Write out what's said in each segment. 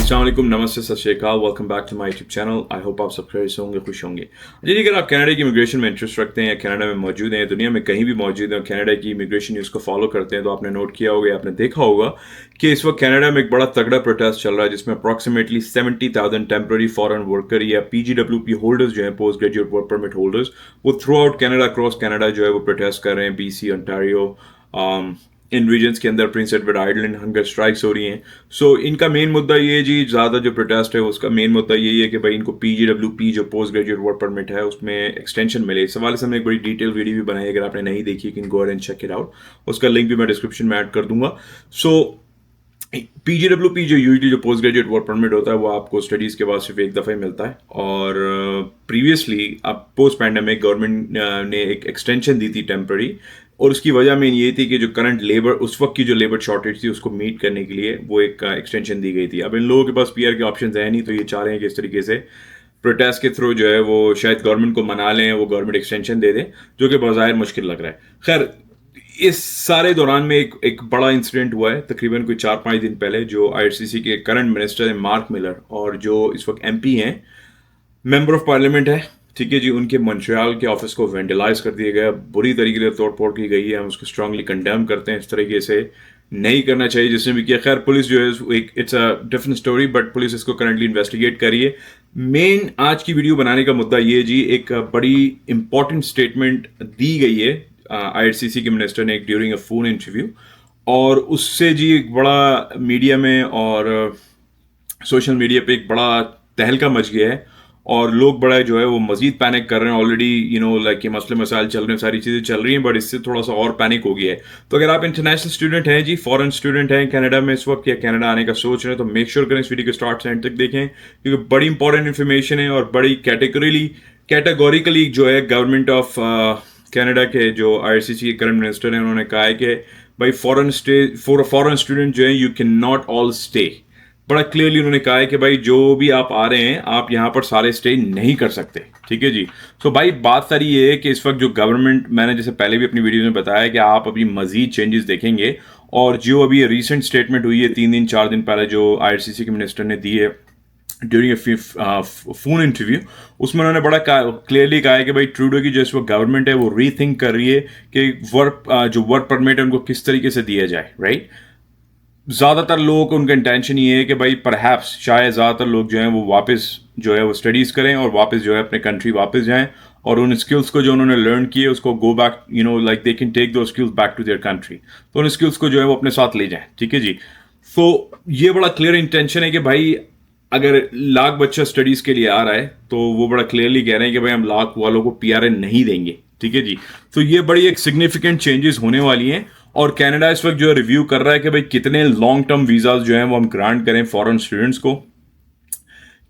अस्सलाम वालेकुम, नमस्ते, सत श्री अकाल। Welcome back to my YouTube channel. I hope आप सब खैरियत से होंगे, खुश होंगे। जी, अगर आप कनाडा की इमिग्रेशन में इंटरेस्ट रखते हैं या कनाडा में मौजूद हैं, दुनिया में कहीं भी मौजूद हैं, कनाडा की इमिग्रेशन न्यूज़ को फॉलो करते हैं, तो आपने नोट किया होगा, आपने देखा होगा कि इस वक्त कनाडा में एक बड़ा तगड़ा प्रोटेस्ट चल रहा है, जिसमें अप्रॉक्सीमेटली 70,000 टेम्प्रेरी फॉरेन वर्कर या PGWP होल्डर्स जो हैं, post graduate work permit holders, वो throughout Canada, cross Canada जो है वो प्रोटेस्ट कर रहे हैं। BC, ओंटारियो, इन रीजन्स के अंदर Prince Edward island hunger strikes हो रही हैं। सो इनका मेन मुद्दा ये है जी, ज़्यादा जो प्रोटेस्ट है उसका मेन मुद्दा यही है कि भाई इनको PGWP जो पोस्ट ग्रेजुएट वर्क परमिट है उसमें एक्सटेंशन मिले। इस हवाले से हमने एक बड़ी डिटेल वीडियो भी बनाई है, अगर आपने नहीं देखी can go and check it out. उसका लिंक भी मैं डिस्क्रिप्शन में ऐड कर दूंगा। सो PGWP जो यूजली जो पोस्ट ग्रेजुएट वर्क परमिट होता है वो आपको स्टडीज़ के बाद सिर्फ एक दफ़ा ही मिलता है, और प्रीवियसली अब पोस्ट पैंडेमिक गवर्नमेंट ने एक एक्सटेंशन दी थी टेम्प्रेरी, और उसकी वजह मेन ये थी कि जो करंट लेबर, उस वक्त की जो लेबर शॉर्टेज थी उसको मीट करने के लिए वो एक एक्सटेंशन दी गई थी। अब इन लोगों के पास PR के ऑप्शन है नहीं, तो ये चाह रहे हैं कि इस तरीके से प्रोटेस्ट के थ्रू जो है वो शायद गवर्नमेंट को मना लें, वो गवर्नमेंट एक्सटेंशन दे दें, जो कि बज़ाहिर मुश्किल लग रहा है। खैर, इस सारे दौरान में एक बड़ा इंसिडेंट हुआ है तकरीबन कोई 4-5 दिन पहले, जो IRCC के करंट मिनिस्टर हैं मार्क मिलर, और जो इस वक्त MP हैं, मेंबर ऑफ पार्लियामेंट है, ठीक है जी, उनके मंट्रियल के ऑफिस को वेंडलाइज कर दिया गया, बुरी तरीके से तोड़ फोड़ की गई है। हम उसको स्ट्रांगली कंडेम करते हैं, इस तरीके से नहीं करना चाहिए जिसने भी किया। खैर, पुलिस जो है एक it's a different story, but police इसको करंटली इन्वेस्टिगेट कर रही है। मेन आज की वीडियो बनाने का मुद्दा ये जी, एक बड़ी इंपॉर्टेंट स्टेटमेंट दी गई है IRCC के मिनिस्टर ने ड्यूरिंग अ फोन इंटरव्यू, और उससे जी एक बड़ा मीडिया में और सोशल मीडिया पे एक बड़ा तहलका मच गया है, और लोग बड़ा जो है वो मजीद पैनिक कर रहे हैं। ऑलरेडी लाइक ये मसले मसाइल चल रहे हैं, सारी चीज़ें चल रही हैं, बट इससे थोड़ा सा और पैनिक हो गया है। तो अगर आप इंटरनेशनल स्टूडेंट हैं जी, फॉरेन स्टूडेंट हैं कनाडा में इस वक्त, या कनाडा आने का सोच रहे हैं, तो मेक श्योर करें इस वीडियो को स्टार्ट से एंड तक देखें, क्योंकि बड़ी इंपॉर्टेंट इन्फॉर्मेशन है, और बड़ी कैटेगोरिकली जो है गवर्नमेंट ऑफ कनाडा के जो IRCC के करंट मिनिस्टर हैं, उन्होंने कहा है कि भाई फॉरेन स्टूडेंट जो है you can not all stay. बड़ा क्लियरली उन्होंने कहा है कि भाई जो भी आप आ रहे हैं, आप यहाँ पर सारे स्टे नहीं कर सकते, ठीक है जी। सो भाई बात सारी ये है कि इस वक्त जो गवर्नमेंट, मैंने जैसे पहले भी अपनी वीडियो में बताया कि आप अभी मजीद चेंजेस देखेंगे, और जो अभी रिसेंट स्टेटमेंट हुई है 3-4 दिन पहले जो IRCC के मिनिस्टर ने दी है ड्यूरिंग फोन इंटरव्यू, उसमें उन्होंने बड़ा क्लियरली कहा है कि भाई ट्रूडो की जो इस वक्त गवर्नमेंट है वो रीथिंक कर रही है कि जो वर्क परमिट है उनको किस तरीके से दिया जाए, राइट। ज़्यादातर लोगों को उनका इंटेंशन ये है कि भाई परहैप्स शायद ज़्यादातर लोग जो हैं वो वापस जो है वो स्टडीज़ करें, और वापस जो है अपने कंट्री वापस जाएं, और उन स्किल्स को जो उन्होंने लर्न किए उसको go back, like they can take दो skills back to their country, तो उन स्किल्स को जो है वो अपने साथ ले जाएं, ठीक है जी। तो ये बड़ा क्लियर इंटेंशन है कि भाई अगर लाख बच्चा स्टडीज़ के लिए आ रहा है, तो वो बड़ा क्लियरली कह रहे हैं कि भाई हम लाख वालों को PRN नहीं देंगे, ठीक है जी। तो ये बड़ी एक सिग्निफिकेंट चेंजेस होने वाली हैं, और कनाडा इस वक्त जो है रिव्यू कर रहा है कि भाई कितने लॉन्ग टर्म वीज़ाज जो हैं वो हम ग्रांट करें फॉरेन स्टूडेंट्स को,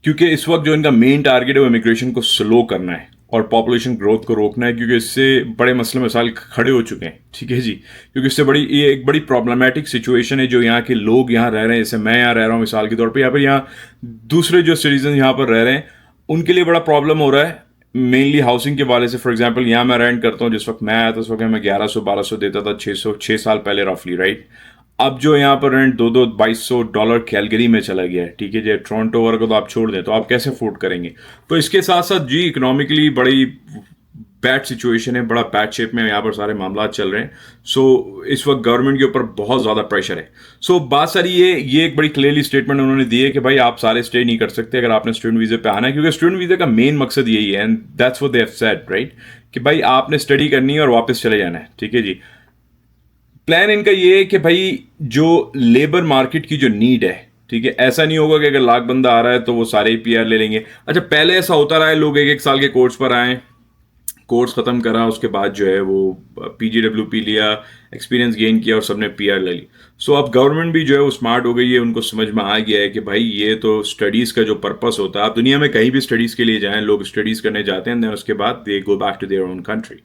क्योंकि इस वक्त जो इनका मेन टारगेट है वो इमिग्रेशन को स्लो करना है और पॉपुलेशन ग्रोथ को रोकना है, क्योंकि इससे बड़े मसले मसाइल खड़े हो चुके हैं, ठीक है जी। क्योंकि इससे ये एक बड़ी प्रॉब्लमेटिक सिचुएशन है जो यहाँ के लोग यहाँ रह रहे हैं, जैसे मैं यहाँ रह रहा हूँ मिसाल के तौर पर, यहाँ दूसरे जो सिटीजन यहाँ पर रह रहे हैं उनके लिए बड़ा प्रॉब्लम हो रहा है, मेनली हाउसिंग के वाले से। फॉर एग्जांपल यहाँ मैं रेंट करता हूँ, जिस वक्त मैं आया था उस वक्त मैं 1100-1200 देता था, 6 साल पहले रफली, राइट। अब जो यहाँ पर रेंट $2200 कैलगरी में चला गया है, ठीक है जी। टोरंटो वगैरह को तो आप छोड़ दें, तो आप कैसे अफोर्ड करेंगे। तो इसके साथ साथ जी इकोनॉमिकली बड़ी बैड सिचुएशन है, बड़ा बैड शेप में यहाँ पर सारे मामला चल रहे हैं। सो इस वक्त गवर्नमेंट के ऊपर बहुत ज़्यादा प्रेशर है। सो बात सारी ये एक बड़ी क्लियरली स्टेटमेंट उन्होंने दी है कि भाई आप सारे स्टे नहीं कर सकते अगर आपने स्टूडेंट वीज़े पे आना है, क्योंकि स्टूडेंट वीज़े का मेन मकसद यही है, and that's what they have said, right, कि भाई आपने स्टडी करनी है और वापस चले जाना है, ठीक है जी। प्लान इनका ये है कि भाई जो लेबर मार्केट की जो नीड है, ठीक है, ऐसा नहीं होगा कि अगर लाख बंदा आ रहा है तो वो सारे ही PR ले लेंगे। अच्छा, पहले ऐसा होता रहा है, लोग 1-1 साल के कोर्स पर आए, कोर्स ख़त्म करा, उसके बाद जो है वो PGWP लिया, एक्सपीरियंस गेन किया और सबने PR ले ली। सो अब गवर्नमेंट भी जो है वो स्मार्ट हो गई है, उनको समझ में आ गया है कि भाई ये तो स्टडीज़ का जो पर्पस होता है, आप दुनिया में कहीं भी स्टडीज़ के लिए जाएं, लोग स्टडीज़ करने जाते हैं, उसके बाद they go back to their own country.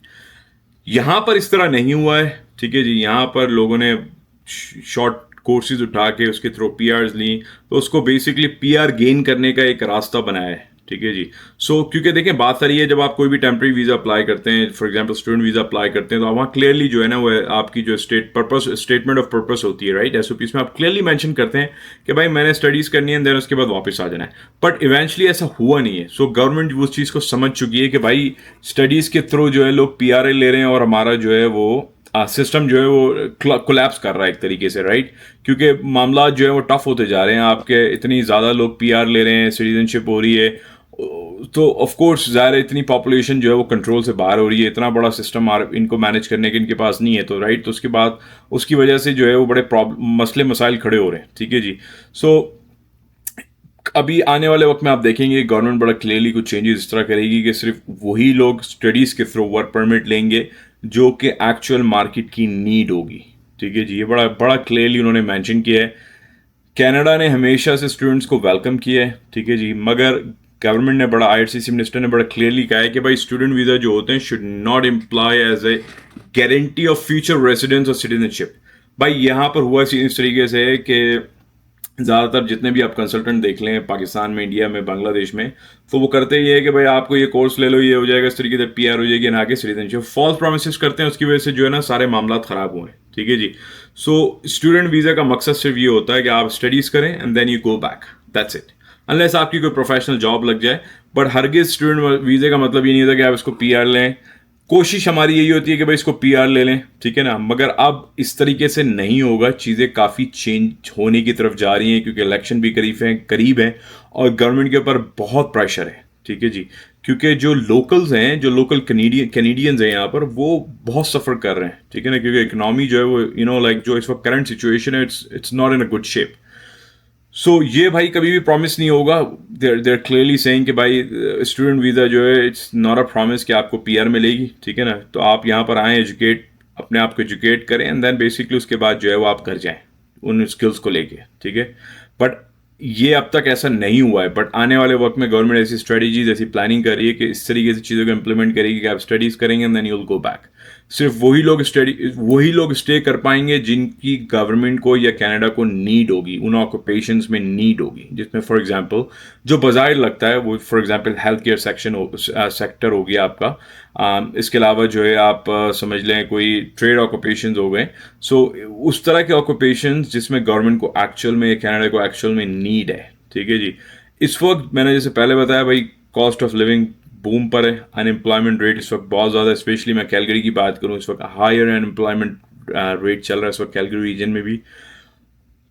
यहाँ पर इस तरह नहीं हुआ है, ठीक है जी। यहाँ पर लोगों ने शॉर्ट कोर्सेज उठा के उसके थ्रू PRs ली, तो उसको बेसिकली PR गेन करने का एक रास्ता बनाया है, ठीक है जी। सो क्योंकि देखें बात सारी है, जब आप कोई भी टेम्प्रेरी वीज़ा अप्लाई करते हैं, for example student visa apply करते हैं, तो वहाँ क्लियरली जो है ना वो आपकी जो स्टेटमेंट ऑफ पर्पस होती है, राइट, एसओपी में आप क्लियरली मेंशन करते हैं कि भाई मैंने स्टडीज़ करनी है, देन उसके बाद वापस आ जाना है। बट इवेंचुअली ऐसा हुआ नहीं है। सो गवर्नमेंट उस चीज़ को समझ चुकी है कि भाई स्टडीज़ के थ्रू जो है लोग पीआरए ले रहे हैं और हमारा जो है वो सिस्टम जो है वो कोलैप्स कर रहा है एक तरीके से, राइट, क्योंकि मामला जो है वो टफ होते जा रहे हैं आपके, इतनी ज़्यादा लोग पीआर ले रहे हैं, सिटीजनशिप हो रही है, तो ऑफ कोर्स ज़ाहिर है इतनी पॉपुलेशन जो है वो कंट्रोल से बाहर हो रही है, इतना बड़ा सिस्टम इनको मैनेज करने के इनके पास नहीं है, तो राइट, तो उसके बाद उसकी वजह से जो है वो बड़े प्रॉब्लम मसले मसाइल खड़े हो रहे हैं, ठीक है जी। सो अभी आने वाले वक्त में आप देखेंगे गवर्नमेंट बड़ा क्लियरली कुछ चेंजेस इस तरह करेगी कि सिर्फ वही लोग स्टडीज़ के थ्रू वर्क परमिट लेंगे जो कि एक्चुअल मार्केट की नीड होगी, ठीक है जी। ये बड़ा बड़ा क्लियरली उन्होंने मेंशन किया है। कनाडा ने हमेशा से स्टूडेंट्स को वेलकम किया है, ठीक है जी, मगर गवर्नमेंट ने बड़ा, आईआरसीसी मिनिस्टर ने बड़ा क्लियरली कहा है कि भाई स्टूडेंट वीज़ा जो होते हैं should not imply as a guarantee of future residence और सिटीजनशिप। भाई यहाँ पर हुआ इस तरीके से कि ज़्यादातर जितने भी आप कंसल्टेंट देख लें पाकिस्तान में, इंडिया में, बांग्लादेश में, तो वो करते ये है कि भाई आपको ये कोर्स ले लो, ये हो जाएगा, इस तरीके से पीआर हो जाएगी, ना आगे सिटीजनशिप, फॉल्स प्रोमिस करते हैं, उसकी वजह से जो है ना सारे मामला ख़राब हुए हैं, ठीक है जी। सो स्टूडेंट वीज़ा का मकसद सिर्फ ये होता है कि आप स्टडीज़ करें and then you go back, that's it, unless आपकी कोई प्रोफेशनल जॉब लग जाए। बट हरगिज़ स्टूडेंट वीज़े का मतलब ये नहीं होता कि आप इसको पीआर लें। कोशिश हमारी यही होती है कि भाई इसको पीआर ले लें, ठीक है ना, मगर अब इस तरीके से नहीं होगा, चीज़ें काफ़ी चेंज होने की तरफ जा रही हैं क्योंकि इलेक्शन भी करीब है और गवर्नमेंट के ऊपर बहुत प्रेशर है, ठीक है जी, क्योंकि जो लोकल्स हैं, जो लोकल कैनेडियंस हैं यहाँ पर, वो बहुत सफ़र कर रहे हैं, ठीक है ना, क्योंकि इकनॉमी जो है वो लाइक जो इस वक्त करंट सिचुएशन है, it's not in a good shape. So ये भाई कभी भी प्रॉमिस नहीं होगा। देर क्लियरली सेइंग कि भाई स्टूडेंट वीज़ा जो है इट्स नॉट अ प्रॉमिस कि आपको पीआर मिलेगी, ठीक है ना, तो आप यहाँ पर आएँ, एजुकेट, अपने आप को एजुकेट करें एंड देन बेसिकली उसके बाद जो है वो आप घर जाएं उन स्किल्स को लेके, ठीक है। बट ये अब तक ऐसा नहीं हुआ है, बट आने वाले वक्त में गवर्नमेंट ऐसी स्ट्रेटजीज, ऐसी प्लानिंग कर रही है कि इस तरीके से चीज़ों को इम्प्लीमेंट करेगी कि आप स्टडीज़ करेंगे and then you will go back. सिर्फ वही लोग स्टे कर पाएंगे जिनकी गवर्नमेंट को या कनाडा को नीड होगी, उन ऑक्यूपेशंस में नीड होगी, जिसमें फॉर एग्जांपल जो बाज़ाहिर लगता है वो for example health care sector हो गया आपका। इसके अलावा जो है आप समझ लें कोई ट्रेड ऑक्यूपेशंस हो गए। सो उस तरह के ऑक्यूपेशंस जिसमें गवर्नमेंट को एक्चुअल में, कनाडा को एक्चुअल में नीड है, ठीक है जी। इस वक्त मैंने जैसे पहले बताया भाई कॉस्ट ऑफ लिविंग बूम पर है, अनएम्प्लॉयमेंट रेट इस वक्त बहुत ज़्यादा, स्पेशली मैं कैलगरी की बात करूँ, इस वक्त हायर अनएम्प्लॉयमेंट रेट चल रहा है इस वक्त कैलगरी रीजन में भी।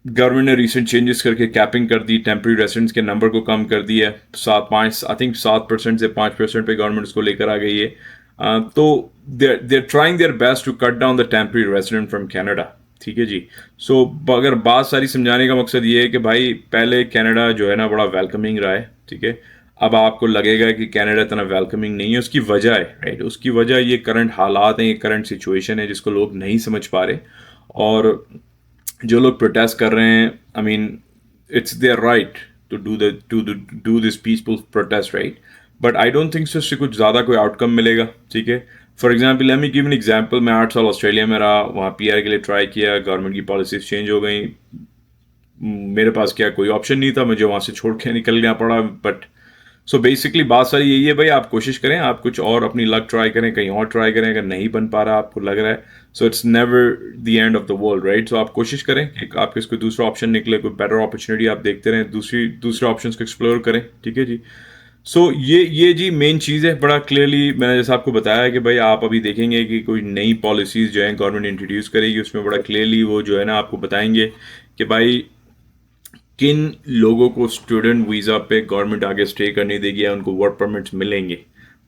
गवर्नमेंट ने रिसेंट चेंजेस करके कैपिंग कर दी, टेम्प्रेरी रेसिडेंट्स के नंबर को कम कर दिया है, 7% से 5% पे गवर्नमेंट उसको लेकर आ गई है। तो they're trying their best to cut down the temporary resident from Canada, ठीक है जी। सो अगर बात सारी समझाने का मकसद ये है कि भाई पहले कनाडा जो है ना बड़ा वेलकमिंग रहा है, ठीक है, अब आपको लगेगा कि कनाडा इतना वेलकमिंग नहीं है, उसकी वजह है, राइट, उसकी वजह ये करंट हालात हैं, ये करंट सिचुएशन है जिसको लोग नहीं समझ पा रहे। और जो लोग प्रोटेस्ट कर रहे हैं, I mean it's their right to do this peaceful protest, right, but I don't think so इससे कुछ ज़्यादा कोई आउटकम मिलेगा, ठीक है। For example let me give an example, मैं 8 साल ऑस्ट्रेलिया में रहा, वहाँ पीआर के लिए ट्राई किया, गवर्नमेंट की पॉलिसीज चेंज हो गई, मेरे पास क्या कोई ऑप्शन नहीं था, मुझे वहाँ से छोड़ के निकलना पड़ा। बट सो बेसिकली बात सारी यही है भाई, आप कोशिश करें, आप कुछ और अपनी लक ट्राई करें, कहीं और ट्राई करें, अगर नहीं बन पा रहा आपको लग रहा है, so it's never the end of the world, right. So आप कोशिश करें कि आपके कोई दूसरा ऑप्शन निकले, कोई बेटर अपॉर्चुनिटी आप देखते रहें, दूसरे ऑप्शन को एक्सप्लोर करें, ठीक है जी। सो ये जी मेन चीज़ है, बड़ा क्लियरली मैंने जैसा आपको बताया कि भाई आप अभी देखेंगे कि कोई नई पॉलिसीज़ जो है गवर्नमेंट इंट्रोड्यूस करेगी, उसमें बड़ा क्लियरली वो जो है ना आपको बताएंगे कि भाई किन लोगों को स्टूडेंट वीज़ा पे गवर्नमेंट आगे स्टे करने देगी या उनको वर्क परमिट्स मिलेंगे,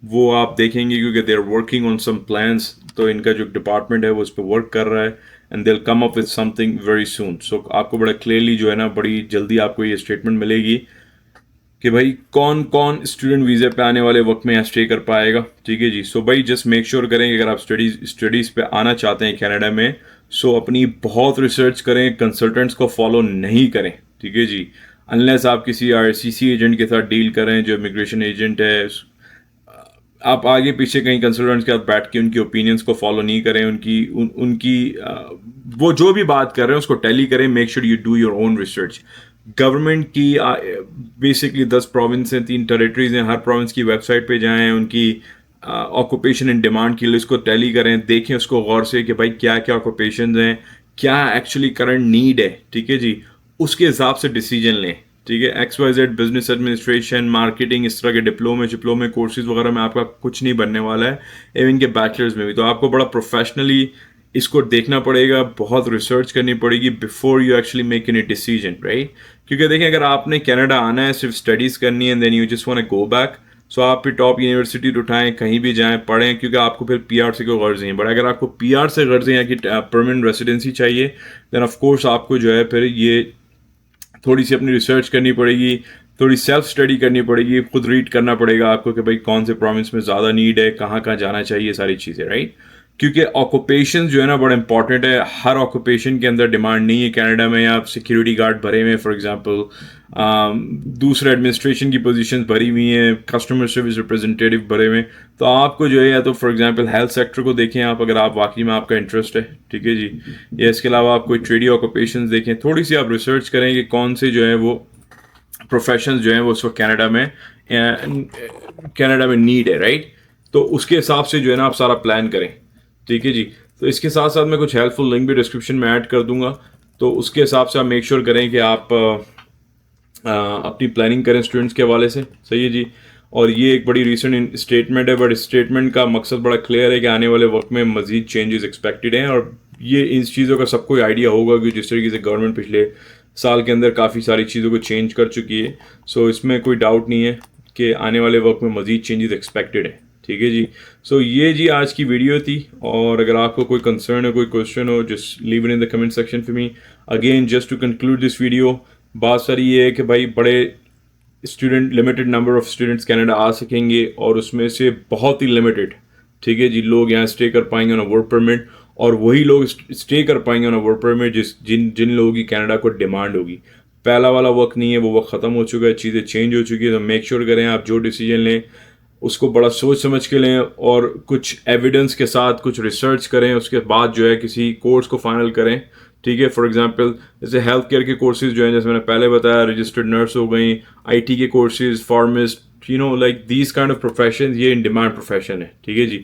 वो आप देखेंगे, क्योंकि they are working on some plans. तो इनका जो डिपार्टमेंट है वो उस पर वर्क कर रहा है and they will come up with something very soon. So आपको बड़ा क्लियरली जो है ना बड़ी जल्दी आपको ये स्टेटमेंट मिलेगी कि भाई कौन कौन स्टूडेंट वीज़ा पे आने वाले वक्त में यहाँ स्टे कर पाएगा, ठीक है जी। सो भाई जस्ट मेक श्योर करें कि अगर आप स्टडीज़ पे आना चाहते हैं कनाडा में, सो अपनी बहुत रिसर्च करें, कंसल्टेंट्स को फॉलो नहीं करें, ठीक है जी, अनलेस आप किसी आरसीसी एजेंट के साथ डील करें जो इमिग्रेशन एजेंट है। आप आगे पीछे कहीं कंसल्टेंट्स के साथ बैठ के उनकी ओपिनियंस को फॉलो नहीं करें, उनकी वो जो भी बात कर रहे हैं उसको टैली करें, make sure you do your own research. Government की बेसिकली 10 प्रोविंस हैं, 3 टेरिटरीज हैं, हर प्रोविंस की वेबसाइट पे जाएं, उनकी ऑक्यूपेशन एंड डिमांड की लिस्ट को टैली करें, देखें उसको गौर से कि भाई क्या क्या ऑक्यूपेशन हैं, क्या एक्चुअली करंट नीड है, ठीक है जी, उसके हिसाब से डिसीजन लें, ठीक है। XYZ बिजनेस एडमिनिस्ट्रेशन, मार्केटिंग, इस तरह के डिप्लोमे कोर्सेज वगैरह में आपका कुछ नहीं बनने वाला है, इवन के बैचलर्स में भी। तो आपको बड़ा प्रोफेशनली इसको देखना पड़ेगा, बहुत रिसर्च करनी पड़ेगी before you actually make any decision, right. क्योंकि देखें, अगर आपने कनाडा आना है, सिर्फ स्टडीज़ करनी है, then you just want to go back, so आप फिर टॉप यूनिवर्सिटी उठाएं, कहीं भी जाएं, पढ़ें, क्योंकि आपको फिर PR से कोई गर्ज नहीं है। बट अगर आपको PR से गर्ज है या कि परमानेंट रेसिडेंसी चाहिए, देन ऑफ कोर्स आपको जो है फिर ये थोड़ी सी अपनी रिसर्च करनी पड़ेगी, थोड़ी सेल्फ स्टडी करनी पड़ेगी, खुद रीड करना पड़ेगा आपको कि भाई कौन से प्रोविंस में ज़्यादा नीड है, कहाँ कहाँ जाना चाहिए, सारी चीज़ें, राइट। क्योंकि ऑक्यूपेशन जो है ना बड़ा इंपॉर्टेंट है। हर ऑक्यूपेशन के अंदर डिमांड नहीं है कनाडा में। आप सिक्योरिटी गार्ड भरे हुए हैं फॉर एग्जांपल, दूसरे एडमिनिस्ट्रेशन की पोजीशन भरी हुई हैं, कस्टमर सर्विस रिप्रेजेंटेटिव भरे हुए हैं। तो आपको जो है या तो फॉर एग्जांपल हेल्थ सेक्टर को देखें आप, अगर आप वाकई में आपका इंटरेस्ट है, ठीक है जी, या इसके अलावा आप कोई ट्रेडी ऑक्यूपेशन देखें, थोड़ी सी आप रिसर्च करें कि कौन से जो है वो प्रोफेशन जो है वो उसको कनाडा में नीड है, राइट। तो उसके हिसाब से जो है ना आप सारा प्लान करें, ठीक है जी। तो इसके साथ साथ मैं कुछ हेल्पफुल लिंक भी डिस्क्रिप्शन में ऐड कर दूंगा, तो उसके हिसाब से आप मेक श्योर करें कि आप अपनी प्लानिंग करें स्टूडेंट्स के हवाले से, सही है जी। और ये एक बड़ी रिसेंट स्टेटमेंट है, बट स्टेटमेंट का मकसद बड़ा क्लियर है कि आने वाले वक्त में मजीद चेंजेस एक्सपेक्टेड हैं, और ये इन चीज़ों का सबको आइडिया होगा कि जिस तरीके से गवर्नमेंट पिछले साल के अंदर काफ़ी सारी चीज़ों को चेंज कर चुकी है। सो इसमें कोई डाउट नहीं है कि आने वाले वक्त में मजीद चेंजेस एक्सपेक्टेड है, ठीक है जी। सो ये जी आज की वीडियो थी, और अगर आपको कोई कंसर्न हो, कोई क्वेश्चन हो, just leave it in the comment section for me. Again just to conclude this video, बात सारी ये है कि भाई बड़े student, limited number of students Canada आ सकेंगे, और उसमें से बहुत ही लिमिटेड, ठीक है जी, लोग यहाँ स्टे कर पाएंगे ऑन अ वर्क परमिट, और वही लोग स्टे कर पाएंगे ऑन अ वर्क परमिट जिन लोगों की कनाडा को डिमांड होगी। पहला वाला वक्त नहीं है, वो वक्त ख़त्म हो चुका है, चीज़ें चेंज हो चुकी है। तो मेक श्योर करें आप जो डिसीजन लें उसको बड़ा सोच समझ के लें, और कुछ एविडेंस के साथ कुछ रिसर्च करें, उसके बाद जो है किसी कोर्स को फाइनल करें, ठीक है। फॉर एग्जांपल जैसे हेल्थ केयर के कोर्सेज जो हैं, जैसे मैंने पहले बताया, रजिस्टर्ड नर्स हो गई, IT के courses, फार्मिस्ट, like these kind of profession, ये इन डिमांड प्रोफेशन है, ठीक है जी।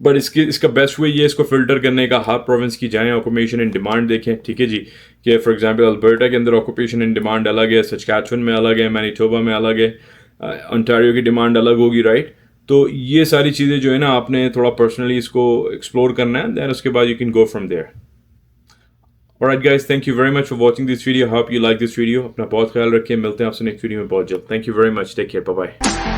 बट इसका बेस्ट वे ये इसको फिल्टर करने का, हर प्रोविंस की जाएं, ऑक्यूपेशन इन डिमांड देखें, ठीक है जी। कि फॉर एग्जांपल अल्बर्टा के अंदर ऑक्यूपेशन इन डिमांड अलग है, सस्कैचुअन में अलग है, मैनिटोबा में अलग है, ओंटारियो की डिमांड अलग होगी, राइट। तो ये सारी चीज़ें जो है ना आपने थोड़ा पर्सनली इसको एक्सप्लोर करना है, देन उसके बाद you can go from there. Alright guys, thank you very much for watching this video, hope you like this video. अपना बहुत ख्याल रखिए, मिलते हैं आपसे नेक्स्ट वीडियो में बहुत जल्द। Thank you very much, take care, bye bye.